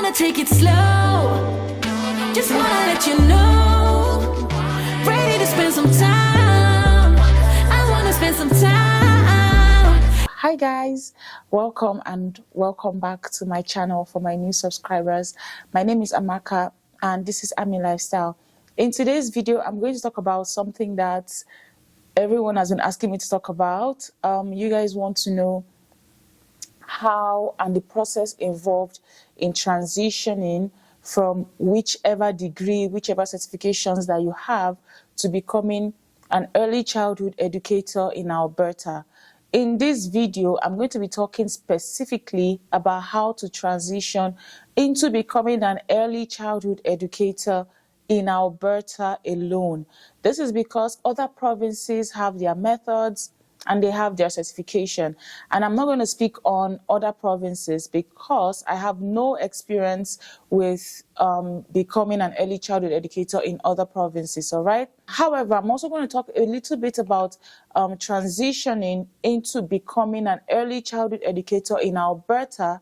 wanna take it slow. Just wanna let you know. Ready to spend some time. I wanna spend some time. Hi guys, welcome back to my channel. For my new subscribers, my name is Amaka and this is Ami Lifestyle. In today's video, I'm going to talk about something that everyone has been asking me to talk about. You guys want to know how and the process involved in transitioning from whichever degree, whichever certifications that you have to becoming an early childhood educator in Alberta. In this video, I'm going to be talking specifically about how to transition into becoming an early childhood educator in Alberta alone. This is because other provinces have their methods and they have their certification. And I'm not going to speak on other provinces because I have no experience with becoming an early childhood educator in other provinces, all right? However, I'm also going to talk a little bit about transitioning into becoming an early childhood educator in Alberta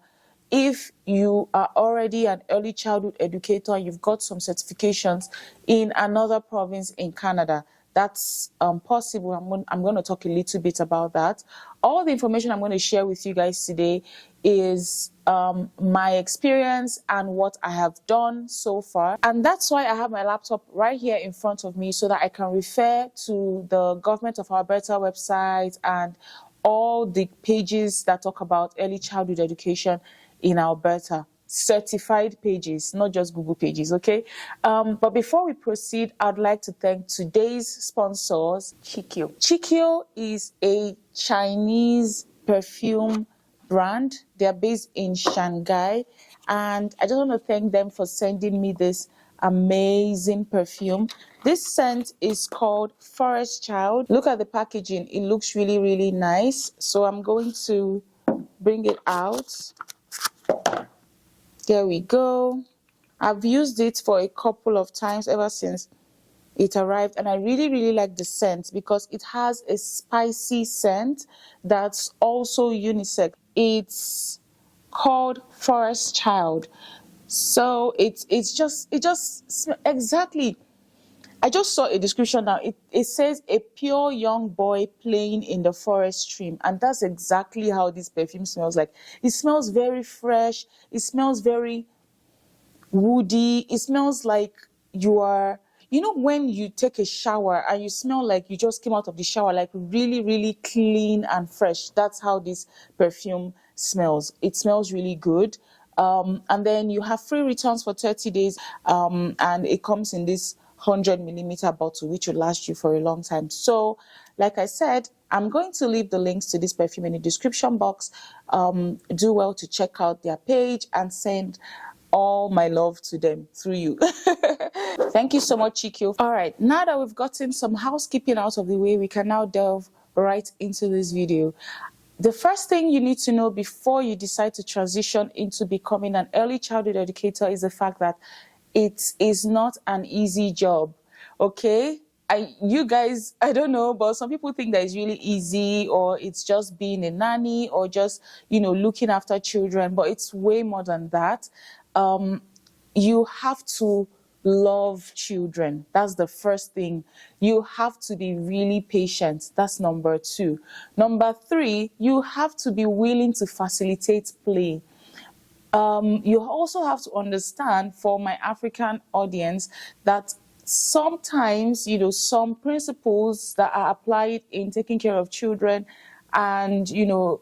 if you are already an early childhood educator and you've got some certifications in another province in Canada. That's possible. I'm going to talk a little bit about that. All the information I'm going to share with you guys today is my experience and what I have done so far. And that's why I have my laptop right here in front of me so that I can refer to the Government of Alberta website and all the pages that talk about early childhood education in Alberta. Certified pages, not just Google pages, okay? But before we proceed, I'd like to thank today's sponsors, Chiqio. Chiqio is a Chinese perfume brand. They're based in Shanghai, and I just want to thank them for sending me this amazing perfume. This scent is called Forest Child. Look at the packaging. It looks really, really nice. So I'm going to bring it out. There we go. I've used it for a couple of times ever since it arrived, and I really, really like the scent because it has a spicy scent that's also unisex. It's called Forest Child. So it just exactly. I just saw a description now. It says a pure young boy playing in the forest stream. And that's exactly how this perfume smells like. It smells very fresh. It smells very woody. It smells like you are, you know, when you take a shower and you smell like you just came out of the shower, like really, really clean and fresh. That's how this perfume smells. It smells really good. And then you have free returns for 30 days. And it comes in this 100ml bottle, which will last you for a long time. So, like I said, I'm going to leave the links to this perfume in the description box. Do well to check out their page and send all my love to them through you. Thank you so much, Chiqio. All right, now that we've gotten some housekeeping out of the way, we can now delve right into this video. The first thing you need to know before you decide to transition into becoming an early childhood educator is the fact that it is not an easy job, okay? You guys, I don't know, but some people think that it's really easy, or it's just being a nanny, or just, you know, looking after children, but it's way more than that. You have to love children. That's the first thing. You have to be really patient. That's number 2. Number 3, you have to be willing to facilitate play. You also have to understand, for my African audience, that sometimes, you know, some principles that are applied in taking care of children and, you know,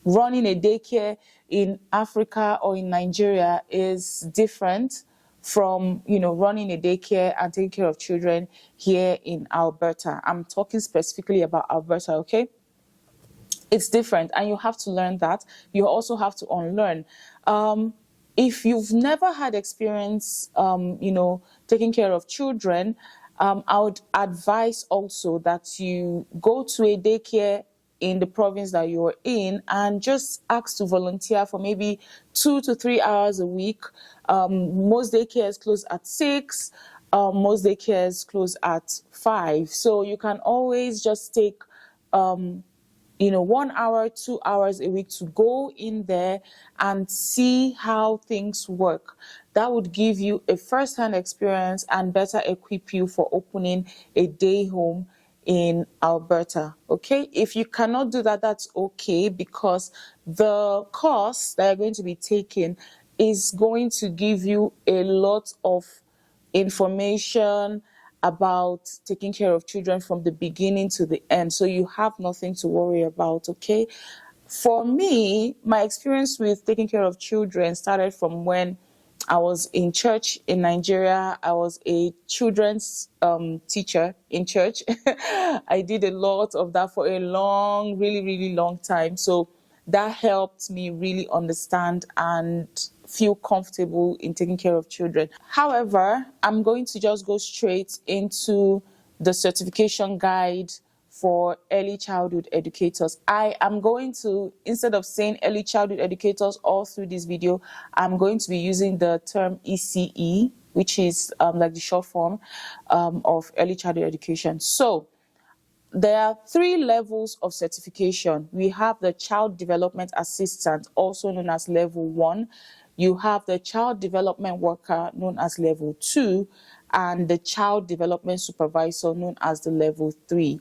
running a daycare in Africa or in Nigeria is different from, you know, running a daycare and taking care of children here in Alberta. I'm talking specifically about Alberta, okay? It's different, and you have to learn that. You also have to unlearn. If you've never had experience, you know, taking care of children, I would advise also that you go to a daycare in the province that you're in and just ask to volunteer for maybe 2 to 3 hours a week. Most daycares close at 6. Most daycares close at 5. So you can always just take 1 hour, 2 hours a week to go in there and see how things work. That would give you a first-hand experience and better equip you for opening a day home in Alberta. Okay, if you cannot do that, that's okay, because the course that you're going to be taking is going to give you a lot of information about taking care of children from the beginning to the end, so you have nothing to worry about. Okay, for me, my experience with taking care of children started from when I was in church in Nigeria. I was a children's teacher in church. I did a lot of that for a long, really, really long time. So that helped me really understand and feel comfortable in taking care of children. However, I'm going to just go straight into the certification guide for early childhood educators. I am going to, instead of saying early childhood educators all through this video, I'm going to be using the term ECE, which is like the short form of early childhood education. So there are 3 levels of certification. We have the child development assistant, also known as level 1. You have the child development worker, known as level 2, and the child development supervisor, known as the level 3.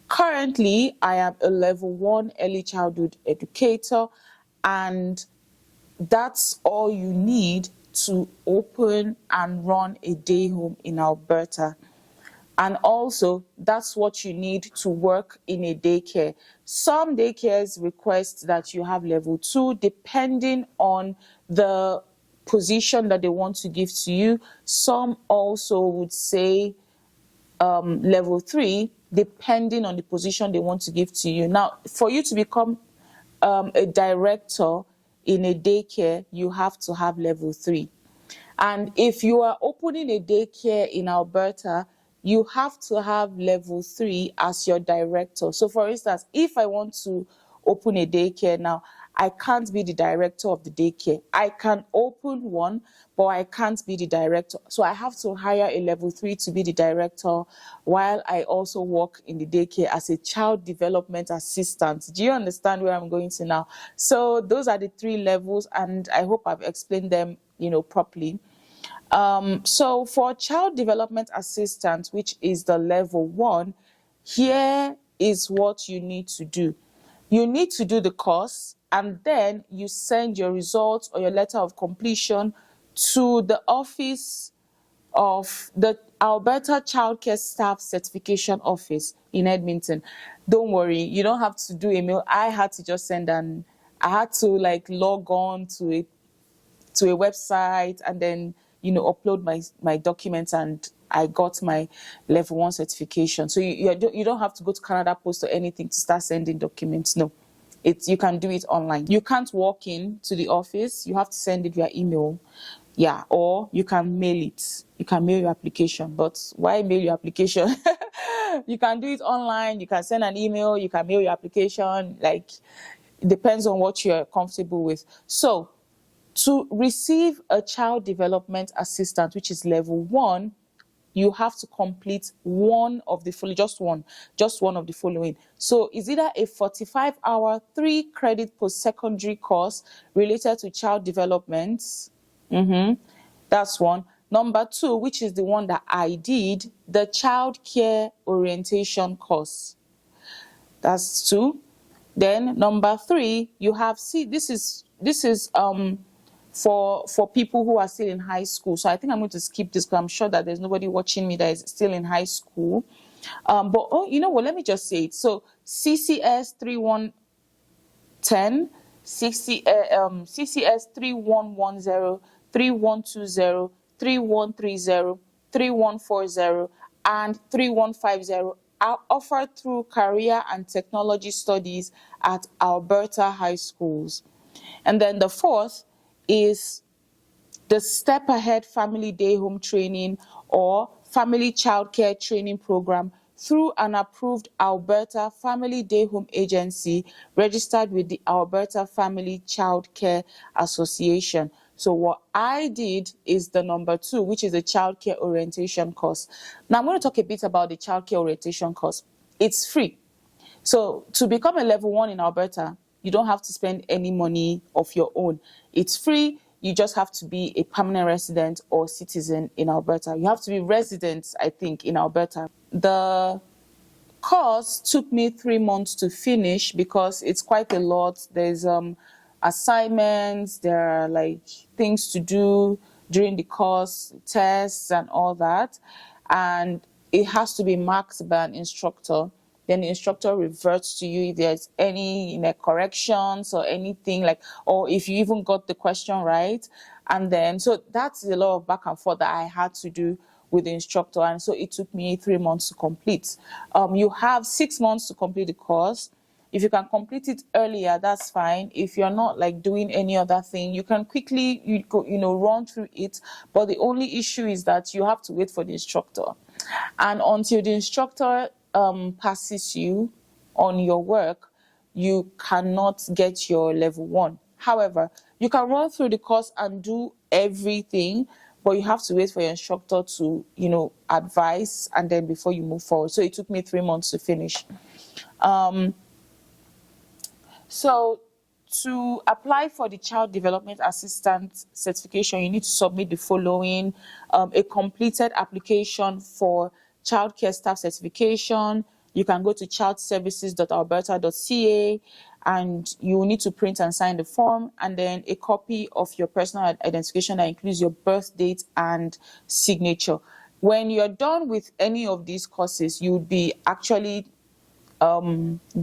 Currently, I am a level 1 early childhood educator, and that's all you need to open and run a day home in Alberta. And also, that's what you need to work in a daycare. Some daycares request that you have level 2, depending on the position that they want to give to you. Some also would say level 3, depending on the position they want to give to you. Now, for you to become a director in a daycare, you have to have level 3. And if you are opening a daycare in Alberta, you have to have level 3 as your director. So for instance, if I want to open a daycare now, I can't be the director of the daycare. I can open one, but I can't be the director. So I have to hire a level 3 to be the director, while I also work in the daycare as a child development assistant. Do you understand where I'm going to now? So those are the 3 levels, and I hope I've explained them, properly. So for child development assistant, which is the level 1, here is what you need to do. You need to do the course, and then you send your results or your letter of completion to the office of the Alberta Childcare Staff Certification Office in Edmonton. Don't worry, you don't have to do a mail. I had to just send I had to log on to a website and then upload my documents, and I got my level 1 certification. So you don't have to go to Canada Post or anything to start sending documents. No, you can do it online. You can't walk in to the office. You have to send it via email. Yeah, or you can mail it. You can mail your application. But why mail your application? You can do it online. You can send an email. You can mail your application. It depends on what you're comfortable with. So to receive a child development assistant, which is level 1, you have to complete one of the following, just one of the following. So it's either a 45-hour, 3-credit post-secondary course related to child development. That's one. Number 2, which is the one that I did, the Childcare orientation course. That's 2. Then number 3, you have, this is for people who are still in high school. So I think I'm going to skip this because I'm sure that there's nobody watching me that is still in high school. But you know what? Let me just say it. So CCS 3110, CCS 3110, 3120, 3130, 3140, and 3150 are offered through Career and Technology Studies at Alberta high schools. And then the 4th is the Step Ahead Family Day Home Training or Family Childcare Training Program through an approved Alberta Family Day Home Agency registered with the Alberta Family Childcare Association. So what I did is the number 2, which is the Childcare Orientation course. Now I'm going to talk a bit about the Childcare Orientation course. It's free. So to become a level 1 in Alberta, you don't have to spend any money of your own. It's free. You just have to be a permanent resident or citizen in Alberta. You have to be resident, I think, in Alberta. The course took me 3 months to finish because it's quite a lot. There's assignments, there are like things to do during the course, tests and all that. And it has to be marked by an instructor. Then the instructor reverts to you if there's any corrections or anything, like, or if you even got the question right. And then, so that's a lot of back and forth that I had to do with the instructor. And so it took me 3 months to complete. You have 6 months to complete the course. If you can complete it earlier, that's fine. If you're not like doing any other thing, you can quickly run through it. But the only issue is that you have to wait for the instructor. And until the instructor passes you on your work, you cannot get your level 1. However, you can run through the course and do everything, but you have to wait for your instructor to, advise, and then before you move forward. So it took me 3 months to finish. So to apply for the Child Development Assistant certification, you need to submit the following: a completed application for childcare staff certification. You can go to childservices.alberta.ca and you will need to print and sign the form, and then a copy of your personal identification that includes your birth date and signature. When you're done with any of these courses, you would be actually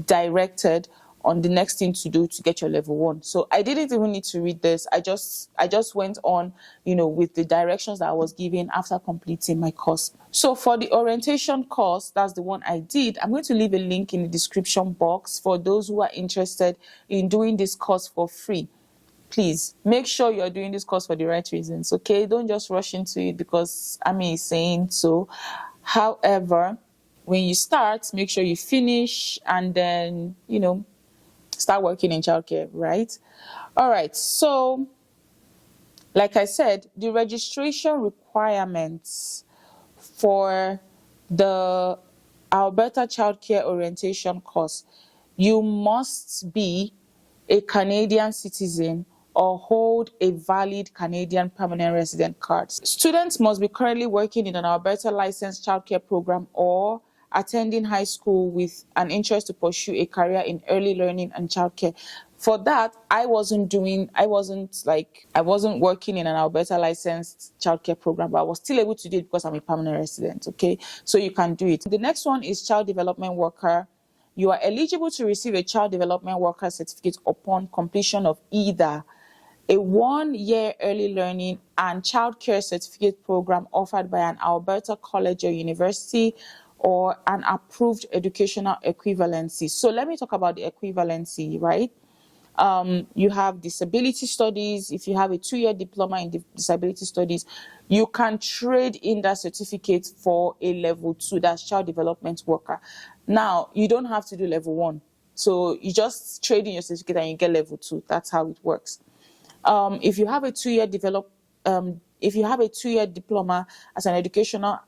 directed on the next thing to do to get your level 1. So I didn't even need to read this. I just went on, with the directions that I was given after completing my course. So for the orientation course, that's the one I did. I'm going to leave a link in the description box for those who are interested in doing this course for free. Please make sure you're doing this course for the right reasons, okay? Don't just rush into it because Ami is saying so. However, when you start, make sure you finish and then, start working in childcare, right? All right. So, like I said, the registration requirements for the Alberta Childcare Orientation course, you must be a Canadian citizen or hold a valid Canadian permanent resident card. Students must be currently working in an Alberta licensed childcare program or attending high school with an interest to pursue a career in early learning and childcare. For that, I wasn't working in an Alberta licensed childcare program, but I was still able to do it because I'm a permanent resident, okay? So you can do it. The next one is child development worker. You are eligible to receive a child development worker certificate upon completion of either a 1-year early learning and childcare certificate program offered by an Alberta college or university, or an approved educational equivalency. So let me talk about the equivalency, right? You have disability studies. If you have a 2-year diploma in disability studies, you can trade in that certificate for a level 2, that's child development worker. Now, you don't have to do level 1. So you just trade in your certificate and you get level 2. That's how it works. If you have a 2-year diploma as an educational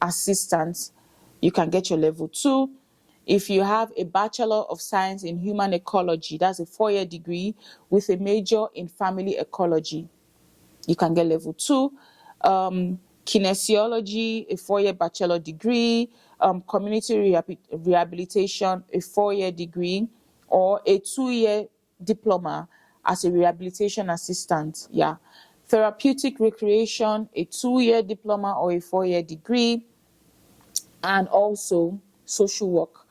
assistant, you can get your level 2. If you have a Bachelor of Science in Human Ecology, that's a 4-year degree with a major in family ecology, you can get level 2. Kinesiology, a 4-year bachelor degree. Community rehabilitation, a 4-year degree, or a 2-year diploma as a rehabilitation assistant. Yeah. Therapeutic recreation, a 2-year diploma or a 4-year degree. And also social work,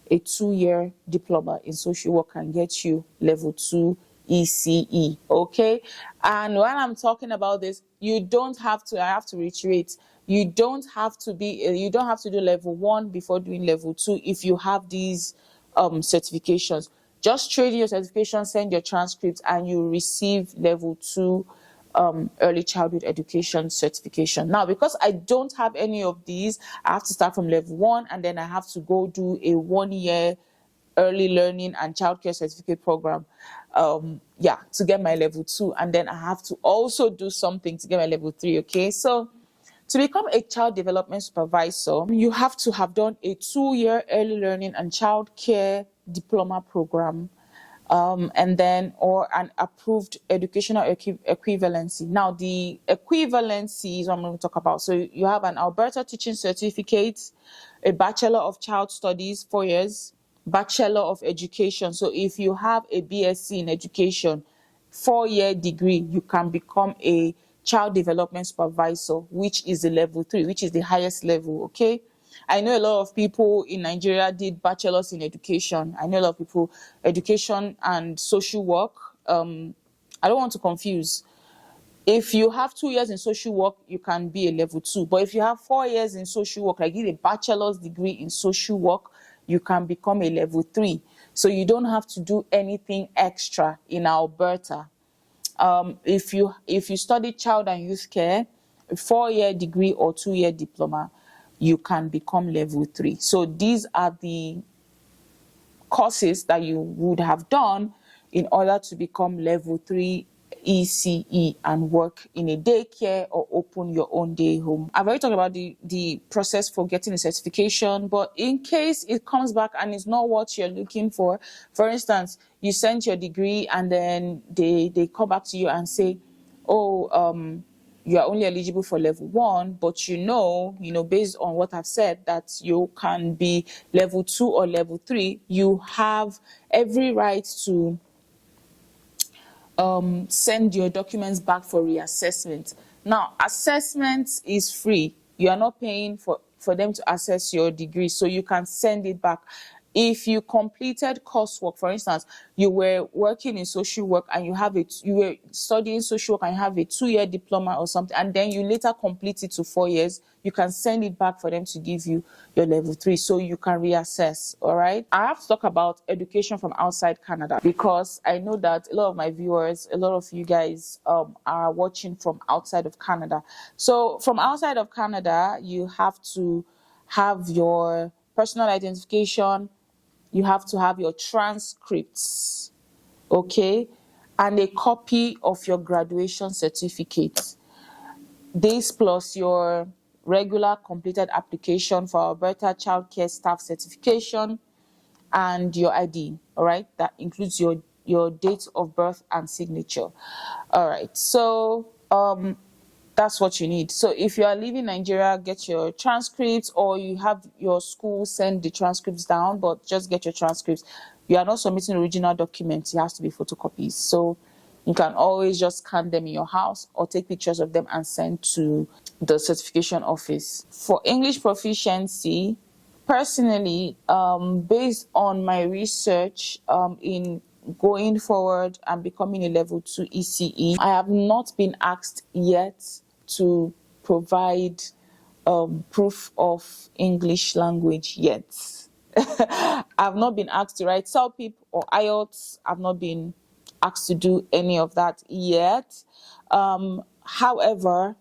a 2-year diploma in social work can get you level 2 ECE, okay? And when I'm talking about this, I have to reiterate, you don't have to do level 1 before doing level 2 if you have these certifications. Just trade your certification, send your transcripts, and you receive level 2 early childhood education certification. Now, because I don't have any of these, I have to start from level 1, and then I have to go do a 1-year early learning and childcare certificate program, to get my level 2, and then I have to also do something to get my level 3. Okay, so To become a child development supervisor, you have to have done a 2-year early learning and childcare diploma program, and then or an approved educational equivalency. Now, the equivalency is what I'm going to talk about. So you have an Alberta teaching certificate, a Bachelor of Child Studies, 4 years, Bachelor of Education. So if you have a BSc in education, 4-year degree, you can become a child development supervisor, which is the level 3, which is the highest level. Okay, I know a lot of people in Nigeria did bachelors in education. I know a lot of people education and social work. I don't want to confuse. If you have 2 years in social work, you can be a level 2. But if you have 4 years in social work, like a bachelor's degree in social work, you can become a level 3. So you don't have to do anything extra in Alberta. If you study child and youth care, a 4-year degree or 2-year diploma, you can become level 3. So these are the courses that you would have done in order to become level 3 ECE and work in a daycare or open your own day home. I've already talked about the process for getting a certification, but in case it comes back and it's not what you're looking for instance, you sent your degree and then they come back to you and say, oh, you are only eligible for level 1, but you know, based on what I've said, that you can be level 2 or level 3, you have every right to send your documents back for reassessment. Now, assessment is free. You are not paying for them to assess your degree, so you can send it back. If you completed coursework, for instance, you were working in social work and you were studying social work and you have a 2-year diploma or something, and then you later complete it to 4 years, you can send it back for them to give you your level 3, so you can reassess. All right. I have to talk about education from outside Canada because I know that a lot of my viewers, a lot of you guys are watching from outside of Canada. So from outside of Canada, you have to have your personal identification, you have to have your transcripts, okay, and a copy of your graduation certificate. This plus your regular completed application for Alberta Childcare Staff Certification and your ID, all right? That includes your date of birth and signature. All right, so that's what you need. So if you are leaving Nigeria, get your transcripts, or you have your school send the transcripts down, but just get your transcripts. You are not submitting original documents, it has to be photocopies. So you can always just scan them in your house or take pictures of them and send to the certification office. For English proficiency, personally, based on my research in going forward and becoming a level 2 ECE, I have not been asked yet to provide proof of English language yet. I've not been asked to write CELPIP or IELTS. I've not been asked to do any of that yet. However,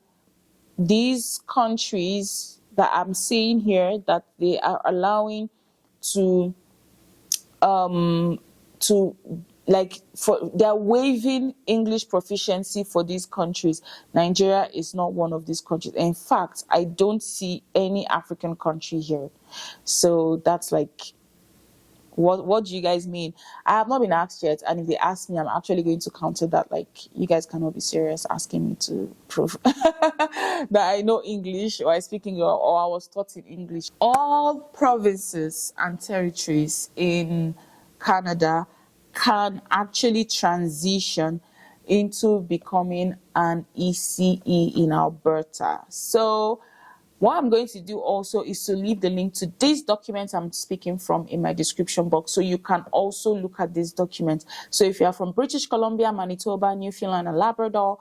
these countries that I'm seeing here that they are allowing they're waiving English proficiency for these countries. Nigeria is not one of these countries. In fact, I don't see any African country here. So that's like, what do you guys mean? I have not been asked yet, and if they ask me, I'm actually going to counter that. Like, you guys cannot be serious asking me to prove that I know English or I speak English or I was taught in English. All provinces and territories in Canada can actually transition into becoming an ECE in Alberta. So what I'm going to do also is to leave the link to these documents I'm speaking from in my description box, so you can also look at these documents. So if you are from British Columbia, Manitoba, Newfoundland and Labrador,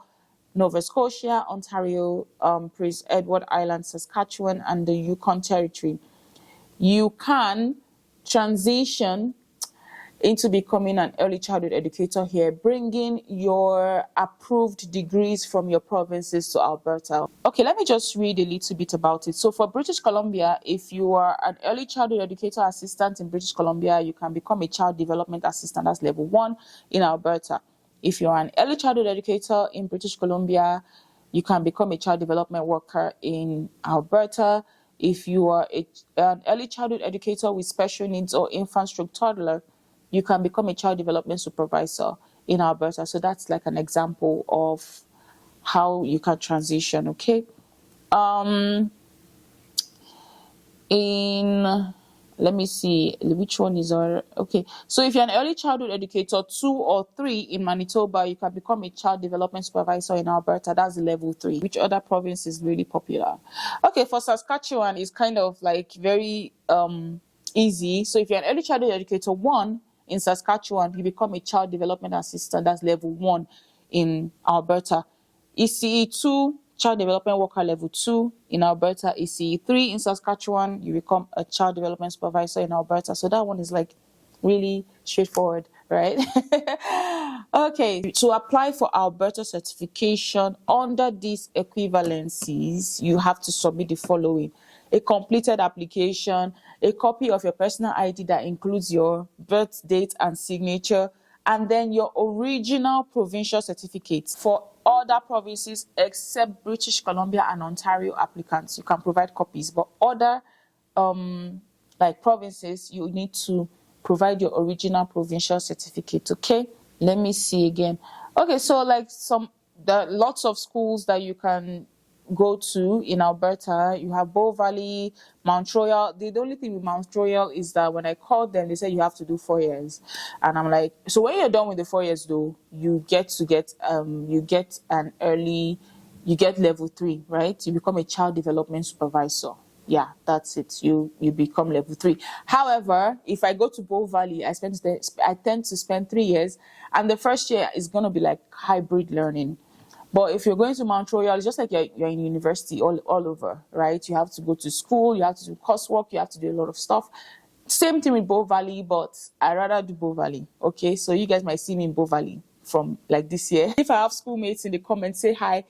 Nova Scotia, Ontario, Prince Edward Island, Saskatchewan, and the Yukon Territory, you can transition into becoming an early childhood educator here, bringing your approved degrees from your provinces to Alberta. Okay, let me just read a little bit about it. So for British Columbia, if you are an early childhood educator assistant in British Columbia, you can become a child development assistant. That's level 1 in Alberta. If you're an early childhood educator in British Columbia, you can become a child development worker in Alberta. If you are an early childhood educator with special needs or infant/toddler, you can become a child development supervisor in Alberta. So that's like an example of how you can transition, okay? Let me see which one is our okay. So if you're an early childhood educator 2 or 3 in Manitoba, you can become a child development supervisor in Alberta. That's level 3. Which other province is really popular? Okay, for Saskatchewan, it's kind of like very easy. So if you're an early childhood educator 1 in Saskatchewan, you become a child development assistant. That's level 1 in Alberta. ECE 2, child development worker level 2 in Alberta. ECE 3 in Saskatchewan, you become a child development supervisor in Alberta. So that one is like really straightforward, right? Okay, to apply for Alberta certification under these equivalencies, you have to submit the following: a completed application, a copy of your personal ID that includes your birth date and signature, and then your original provincial certificate. For other provinces except British Columbia and Ontario applicants, you can provide copies, but other like provinces, you need to provide your original provincial certificate. Okay, let me see again. Okay, so like there are lots of schools that you can go to in Alberta. You have Bow Valley, Mount Royal. The only thing with Mount Royal is that when I called them, they said you have to do 4 years, and I'm like, so when you're done with the 4 years though, you get level 3, right? You become a child development supervisor. Yeah, that's it. You become level 3. However, if I go to Bow Valley, I tend to spend 3 years, and the first year is going to be like hybrid learning. But if you're going to Mount Royal, it's just like you're in university all over, right? You have to go to school, you have to do coursework, you have to do a lot of stuff. Same thing with Bow Valley, but I rather do Bow Valley. Okay, so you guys might see me in Bow Valley from like this year. If I have schoolmates in the comments, say hi.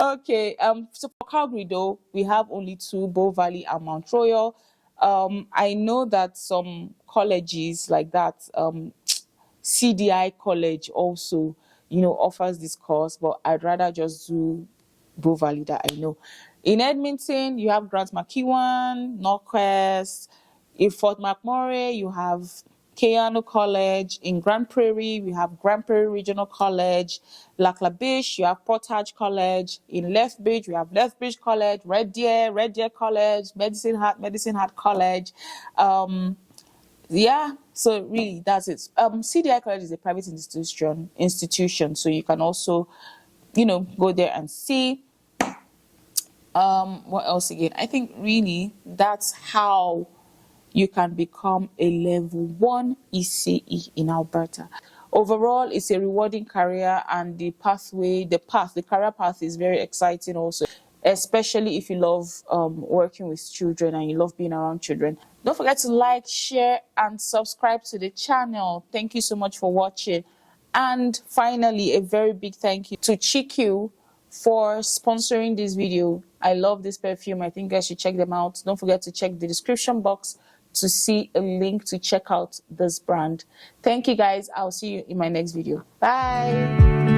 Okay, so for Calgary though, we have only 2, Bow Valley and Mount Royal. I know that some colleges like that, CDI College also, offers this course, but I'd rather just do Bow Valley that I know. In Edmonton, you have Grant McEwen, Northwest. In Fort McMurray, you have Keanu College. In Grand Prairie, we have Grand Prairie Regional College. Lac La Biche, you have Portage College. In Lethbridge, we have Lethbridge College. Red Deer College. Medicine Hat College. Yeah, so really that's it. CDI College is a private institution, so you can also, go there and see. What else again? I think really that's how you can become a level 1 ECE in Alberta. Overall, it's a rewarding career, and the career path is very exciting also, especially if you love working with children and you love being around children. Don't forget to like, share, and subscribe to the channel. Thank you so much for watching. And finally, a very big thank you to Chiqio for sponsoring this video. I love this perfume. I think you guys should check them out. Don't forget to check the description box to see a link to check out this brand. Thank you guys. I'll see you in my next video. Bye.